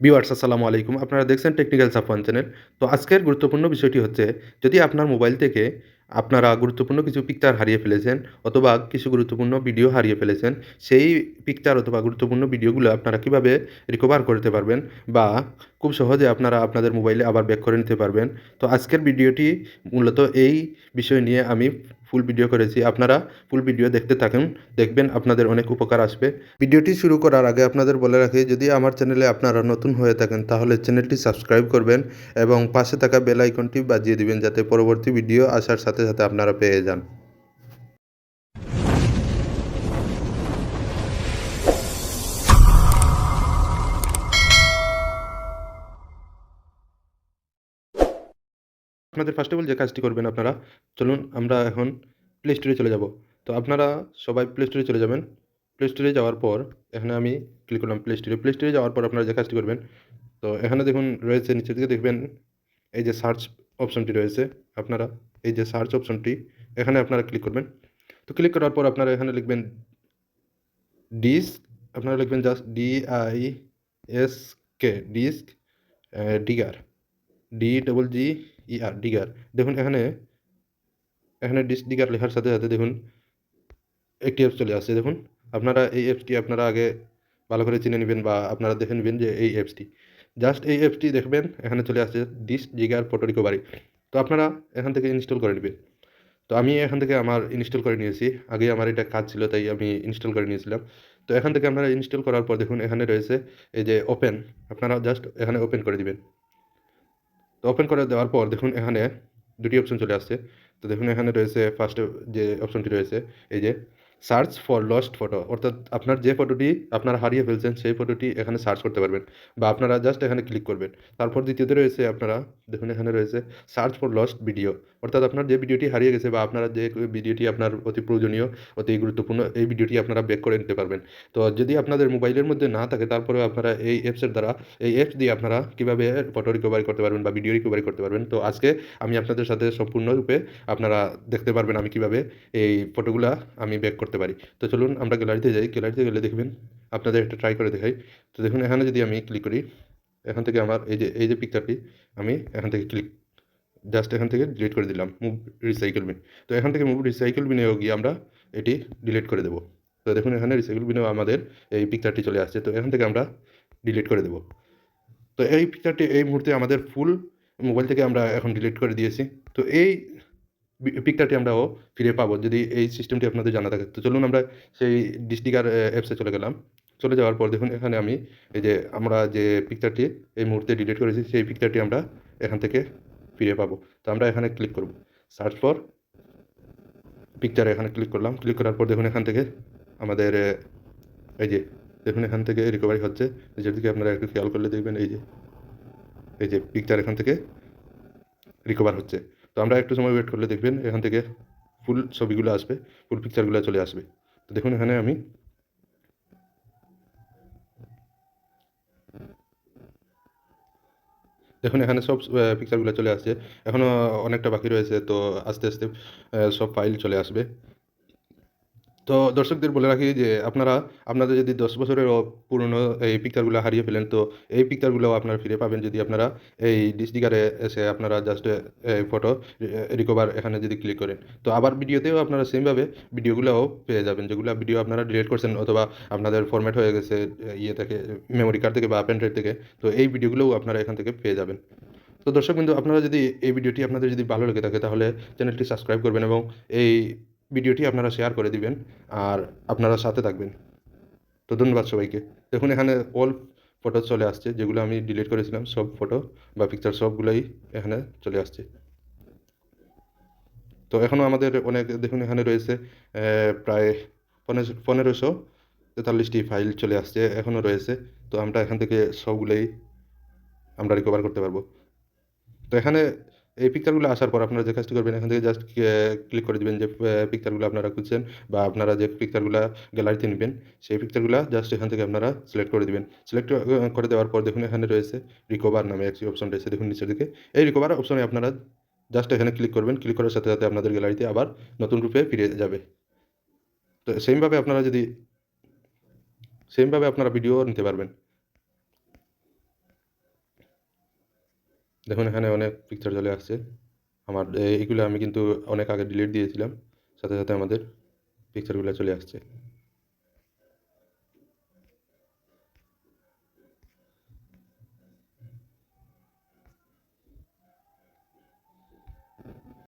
Viewers আসসালামু আলাইকুম। আপনারা দেখছেন টেকনিক্যাল সাফওয়ান চ্যানেল। তো আজকের গুরুত্বপূর্ণ বিষয়টি হচ্ছে, যদি আপনার মোবাইল থেকে আপনারা গুরুত্বপূর্ণ কিছু পিকচার হারিয়ে ফেলেছেন অথবা কিছু গুরুত্বপূর্ণ ভিডিও হারিয়ে ফেলেছেন, সেই পিকচার অথবা গুরুত্বপূর্ণ ভিডিওগুলো আপনারা কিভাবে রিকভার করতে পারবেন বা খুব সহজে আপনারা আপনাদের মোবাইলে আবার ব্যাক করে নিতে পারবেন। তো আজকের ভিডিওটি মূলত এই বিষয় নিয়ে আমি ফুল ভিডিও করেছি। আপনারা ফুল ভিডিও দেখতে থাকুন, দেখবেন আপনাদের অনেক উপকার আসবে। ভিডিওটি শুরু করার আগে আপনাদের বলে রাখি, যদি আমার চ্যানেলে আপনারা নতুন হয়ে থাকেন তাহলে চ্যানেলটি সাবস্ক্রাইব করবেন এবং পাশে থাকা বেল আইকনটি বাজিয়ে দিবেন যাতে পরবর্তী ভিডিও আসার সাথে সাথে আপনারা পেয়ে যান। আপনাদের ফার্স্ট অফ অল যে কাজটি করবেন আপনারা, চলুন আমরা এখন প্লে স্টোরে চলে যাব। তো আপনারা সবাই প্লে স্টোরে চলে যাবেন। প্লে স্টোরে যাওয়ার পর এখানে আমি ক্লিক করলাম প্লে স্টোরে। প্লে স্টোরে যাওয়ার পর আপনারা যে কাজটি করবেন, তো এখানে দেখুন রয়েছে, নিচের দিকে দেখবেন এই যে সার্চ অপশনটি রয়েছে। আপনারা এই যে সার্চ অপশনটি, এখানে আপনারা ক্লিক করবেন। তো ক্লিক করার পর আপনারা এখানে লিখবেন ডিস্ক, আপনারা লিখবেন just DISK, disk digger, DEER digger. দেখুন এখানে এখানে ডিস্ক ডিগার লেখার সাথে সাথে দেখুন একটি অ্যাপস চলে আসছে। দেখুন আপনারা এই অ্যাপসটি আপনারা আগে ভালো করে চিনে নেবেন বা আপনারা দেখে নেবেন যে এই অ্যাপসটি, জাস্ট এই অ্যাপসটি দেখবেন এখানে চলে আসছে ডিস্ক ডিগার ফটো রিকভারি। তো আপনারা এখান থেকে ইনস্টল করে নেবেন। তো আমি এখান থেকে আমার ইনস্টল করে নিয়েছি। আগে আমার এটা কাজ ছিল তাই আমি ইনস্টল করে নিয়েছিলাম। তো এখান থেকে আপনারা ইনস্টল করার পর দেখুন এখানে রয়েছে এই যে ওপেন, আপনারা জাস্ট এখানে ওপেন করে দিবেন। তো ওপেন করে দেওয়ার পর দেখুন এখানে দুটি অপশন চলে আসছে। তো দেখুন এখানে রয়েছে ফার্স্টে যে অপশনটি রয়েছে এই যে সার্চ ফর লস্ট ফটো, অর্থাৎ আপনার যে ফটোটি আপনারা হারিয়ে ফেলছেন সেই ফটোটি এখানে সার্চ করতে পারবেন বা আপনারা জাস্ট এখানে ক্লিক করবেন। তারপর দ্বিতীয়তে রয়েছে আপনারা দেখুন এখানে রয়েছে সার্চ ফর লস্ট ভিডিও, অর্থাৎ আপনার যে ভিডিওটি হারিয়ে গেছে বা আপনারা যে ভিডিওটি আপনার অতি প্রয়োজনীয়, অতি গুরুত্বপূর্ণ, এই ভিডিওটি আপনারা ব্যাক করে নিতে পারবেন। তো যদি আপনাদের মোবাইলের মধ্যে না থাকে তারপরেও আপনারা এই অ্যাপসের দ্বারা, এই অ্যাপস দিয়ে আপনারা কীভাবে ফটো রিকভারি করতে পারবেন বা ভিডিও রিকভারি করতে পারবেন। তো আজকে আমি আপনাদের সাথে সম্পূর্ণরূপে আপনারা দেখতে পারবেন আমি কীভাবে এই ফটোগুলা আমি ব্যাক করতে পারি। তো চলুন আমরা গ্যালারিতে যাই। গ্যালারিতে গেলে দেখবেন, আপনাদের একটা ট্রাই করে দেখাই। তো দেখুন এখানে যদি আমি ক্লিক করি, এখান থেকে আমার এই যে পিকচারটি, আমি এখান থেকে জাস্ট এখান থেকে ডিলিট করে দিলাম, মুভ রিসাইকেল বিন। তো এখান থেকে মুভ রিসাইকেল বিনেও গিয়ে আমরা এটি ডিলিট করে দেবো। তো দেখুন এখানে রিসাইকেল বিনেও আমাদের এই পিকচারটি চলে আসছে। তো এখান থেকে আমরা ডিলিট করে দেবো। তো এই পিকচারটি এই মুহূর্তে আমাদের ফুল মোবাইল থেকে আমরা এখন ডিলিট করে দিয়েছি। তো এই পিকচারটি আমরাও ফিরে পাবো যদি এই সিস্টেমটি আপনাদের জানা থাকে। তো চলুন আমরা সেই ডিসডিগার অ্যাপসে চলে গেলাম। চলে যাওয়ার পর দেখুন এখানে আমি এই যে আমরা যে পিকচারটি এই মুহূর্তে ডিলিট করেছি সেই পিকচারটি আমরা এখান থেকে ফিরে পাবো। তো আমরা এখানে ক্লিক করব। সার্চ ফর পিকচার, এখানে ক্লিক করলাম। ক্লিক করার পর দেখুন এখান থেকে আমাদের এই যে দেখুন এখান থেকে রিকভারি হচ্ছে। নিচের দিকে আপনারা একটু খেয়াল করলে দেখবেন এই যে পিকচার এখান থেকে রিকভার হচ্ছে। তো আমরা একটু সময় ওয়েট করলে দেখবেন এখান থেকে ফুল ছবিগুলো আসবে, ফুল পিকচারগুলো চলে আসবে। তো দেখুন এখানে আমি দেখুন এখানে সব পিকচারগুলো চলে আসছে। এখনও অনেকটা বাকি রয়েছে। তো আস্তে আস্তে সব ফাইল চলে আসবে। তো দর্শকদের বলে রাখি যে আপনারা আপনাদের যদি ১০ বছরেরও পুরনো এই পিকচারগুলো হারিয়ে ফেলেন, তো এই পিকচারগুলোও আপনারা ফিরে পাবেন যদি আপনারা এই ডিসডিগারে এসে আপনারা জাস্ট এই ফটো রিকভার এখানে যদি ক্লিক করেন। তো আবার ভিডিওতেও আপনারা সেমভাবে ভিডিওগুলোও পেয়ে যাবেন, যেগুলো ভিডিও আপনারা ডিলিট করছেন অথবা আপনাদের ফরম্যাট হয়ে গেছে ইয়ে থেকে, মেমোরি কার্ড থেকে বা পেন ড্রাইভ থেকে। তো এই ভিডিওগুলোও আপনারা এখান থেকে পেয়ে যাবেন। তো দর্শকবৃন্দ, আপনারা যদি এই ভিডিওটি আপনাদের যদি ভালো লেগে থাকে তাহলে চ্যানেলটি সাবস্ক্রাইব করবেন এবং এই ভিডিওটি আপনারা শেয়ার করে দিবেন আর আপনারা সাথে থাকবেন। তো ধন্যবাদ সবাইকে। দেখুন এখানে অল ফটো চলে আসছে, যেগুলো আমি ডিলিট করেছিলাম সব ফটো বা পিকচার সবগুলোই এখানে চলে আসছে। তো এখনও আমাদের অনেক দেখুন এখানে রয়েছে প্রায় ১৫৪৩টি ফাইল চলে আসছে, এখনও রয়েছে। তো আমরা এখান থেকে সবগুলোই আমরা রিকভার করতে পারবো। তো এখানে এই পিকচারগুলো আসার পর আপনারা যে কাজটি করবেন, এখান থেকে জাস্ট ক্লিক করে দিবেন যে পিকচারগুলো আপনারা খুঁজছেন বা আপনারা যে পিকচারগুলা গ্যালারিতে নিবেন, সেই পিকচারগুলা জাস্ট এখান থেকে আপনারা সিলেক্ট করে দিবেন। সিলেক্ট করে দেওয়ার পর দেখুন এখানে রয়েছে রিকভার নামে একটি অপশন রয়েছে, দেখুন নিচের দিকে। এই রিকভার অপশনে আপনারা জাস্ট এখানে ক্লিক করবেন। ক্লিক করার সাথে সাথে আপনাদের গ্যালারিতে আবার নতুন রূপে ফিরে যাবে। তো সেমভাবে আপনারা ভিডিও নিতে পারবেন। দেখুন এখানে অনেক পিকচার চলে আসছে। আমার এইগুলো আমি কিন্তু অনেক আগে ডিলিট দিয়েছিলাম, সাথে সাথে আমাদের পিকচারগুলো চলে আসছে।